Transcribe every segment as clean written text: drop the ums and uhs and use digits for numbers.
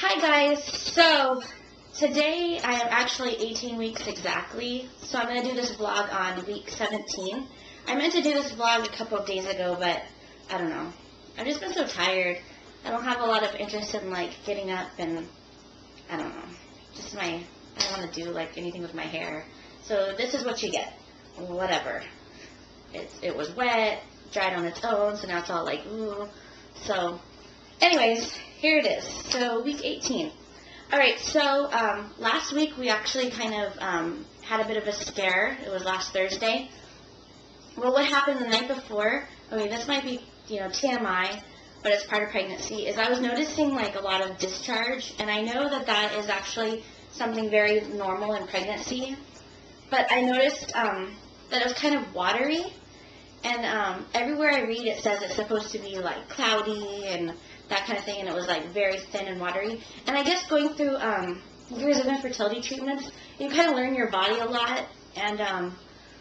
Hi guys, so today I am actually 18 weeks exactly, so I'm going to do this vlog on week 17. I meant to do this vlog a couple of days ago, but I don't know. I've just been so tired. I don't have a lot of interest in like getting up and I don't know. I don't want to do like anything with my hair. So this is what you get. Whatever. It was wet, dried on its own, so now it's all like ooh. So anyways, here it is. So week 18. Alright, so last week we actually kind of had a bit of a scare. It was last Thursday. Well, what happened the night before, okay, this might be, TMI, but it's part of pregnancy, is I was noticing like a lot of discharge, and I know that that is actually something very normal in pregnancy, but I noticed that it was kind of watery, and everywhere I read it says it's supposed to be like cloudy and that kind of thing, and it was like very thin and watery. And I guess going through years of infertility treatments, you kind of learn your body a lot, and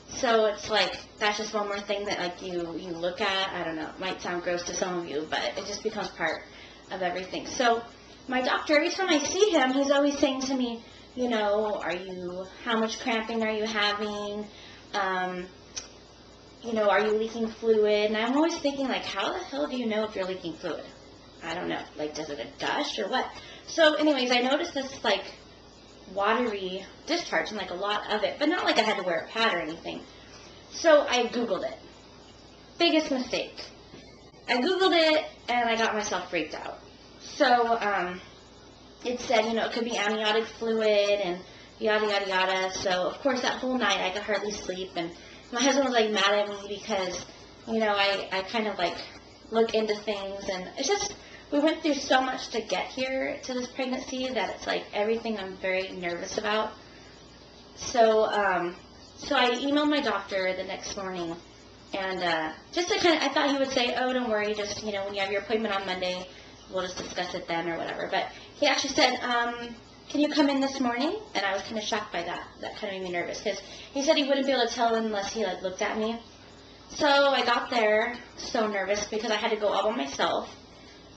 so it's like that's just one more thing that like you look at. I don't know, it might sound gross to some of you, but it just becomes part of everything. So my doctor, every time I see him, he's always saying to me, how much cramping are you having? Are you leaking fluid? And I'm always thinking, like, how the hell do you know if you're leaking fluid? I don't know. Like, does it gush or what? So, anyways, I noticed this, like, watery discharge and, like, a lot of it. But not like I had to wear a pad or anything. So, I Googled it. Biggest mistake. I Googled it, and I got myself freaked out. So, it said, it could be amniotic fluid and yada, yada, yada. So, of course, that whole night I could hardly sleep. And my husband was, like, mad at me because, I kind of, like, look into things. And it's just, we went through so much to get here to this pregnancy that it's, like, everything I'm very nervous about. So, so I emailed my doctor the next morning. And just to I thought he would say, oh, don't worry, just, when you have your appointment on Monday, we'll just discuss it then or whatever. But he actually said, can you come in this morning? And I was kind of shocked by that. That kind of made me nervous because he said he wouldn't be able to tell unless he like looked at me. So I got there so nervous because I had to go all by myself,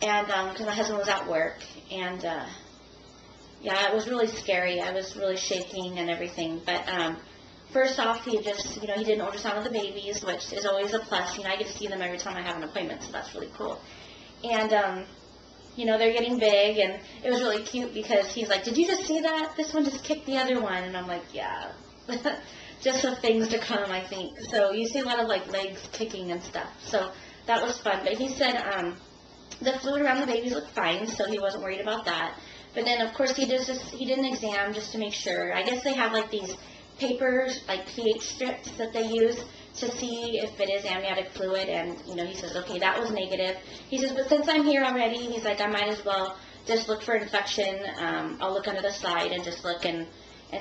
and because my husband was at work, and yeah, it was really scary. I was really shaking and everything. But first off, he just he did an ultrasound of the babies, which is always a plus. I get to see them every time I have an appointment, so that's really cool. And they're getting big, and it was really cute because he's like, did you just see that? This one just kicked the other one. And I'm like, yeah. Just the things to come, I think. So you see a lot of, like, legs kicking and stuff. So that was fun. But he said the fluid around the babies looked fine, so he wasn't worried about that. But then, of course, he did an exam just to make sure. I guess they have, like, these papers, like pH strips that they use to see if it is amniotic fluid, and he says, okay, that was negative. He says, but since I'm here already, he's like, I might as well just look for infection. I'll look under the side and just look and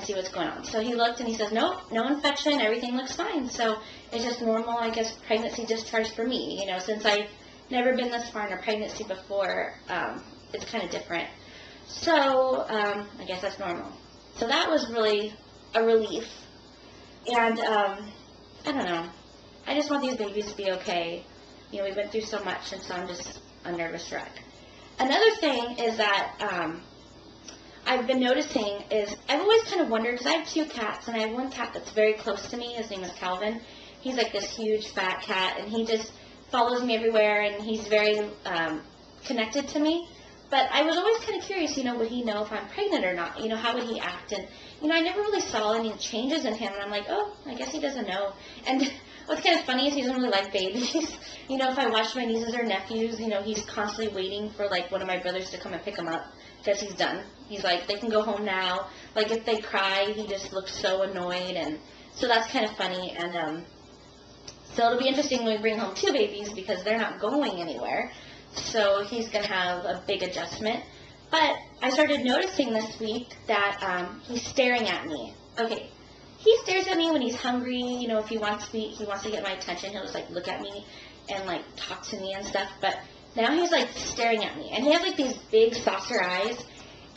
see what's going on. So he looked and he says, nope, no infection, everything looks fine. So it's just normal, I guess, pregnancy discharge for me. Since I've never been this far in a pregnancy before, it's kind of different. So I guess that's normal. So that was really a relief. And I don't know. I just want these babies to be okay. We went through so much, and so I'm just a nervous wreck. Another thing is that I've been noticing is I've always kind of wondered, because I have two cats, and I have one cat that's very close to me. His name is Calvin. He's like this huge fat cat, and he just follows me everywhere, and he's very connected to me. But I was always kind of curious, would he know if I'm pregnant or not? How would he act? And, I never really saw any changes in him. And I'm like, oh, I guess he doesn't know. And what's kind of funny is he doesn't really like babies. If I watch my nieces or nephews, he's constantly waiting for, like, one of my brothers to come and pick him up because he's done. He's like, they can go home now. Like, if they cry, he just looks so annoyed. And so that's kind of funny. And so it'll be interesting when we bring home two babies because they're not going anywhere. So he's going to have a big adjustment. But I started noticing this week that he's staring at me. Okay, he stares at me when he's hungry. If he wants to get my attention, he'll just, like, look at me and, like, talk to me and stuff. But now he's, like, staring at me. And he has, like, these big saucer eyes.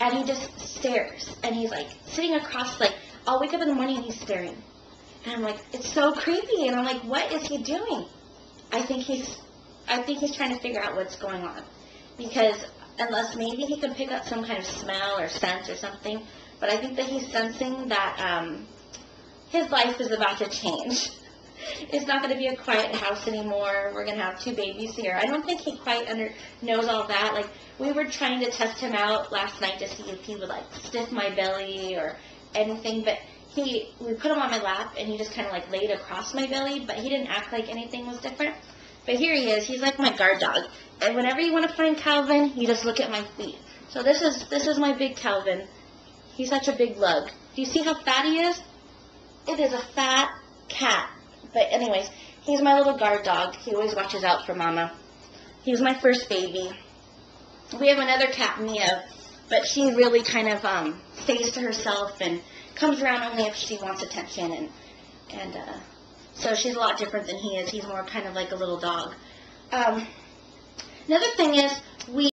And he just stares. And he's, like, sitting across, like, I'll wake up in the morning and he's staring. And I'm like, it's so creepy. And I'm like, what is he doing? I think he's trying to figure out what's going on, because unless maybe he can pick up some kind of smell or scent or something. But I think that he's sensing that his life is about to change. It's not going to be a quiet house anymore. We're going to have 2 babies here. I don't think he quite knows all that. Like, we were trying to test him out last night to see if he would, like, sniff my belly or anything. But we put him on my lap, and he just kind of, like, laid across my belly. But he didn't act like anything was different. But here he is. He's like my guard dog. And whenever you want to find Calvin, you just look at my feet. So this is my big Calvin. He's such a big lug. Do you see how fat he is? It is a fat cat. But anyways, he's my little guard dog. He always watches out for Mama. He was my first baby. We have another cat, Mia, but she really kind of stays to herself and comes around only if she wants attention. And so she's a lot different than he is. He's more kind of like a little dog. Another thing is,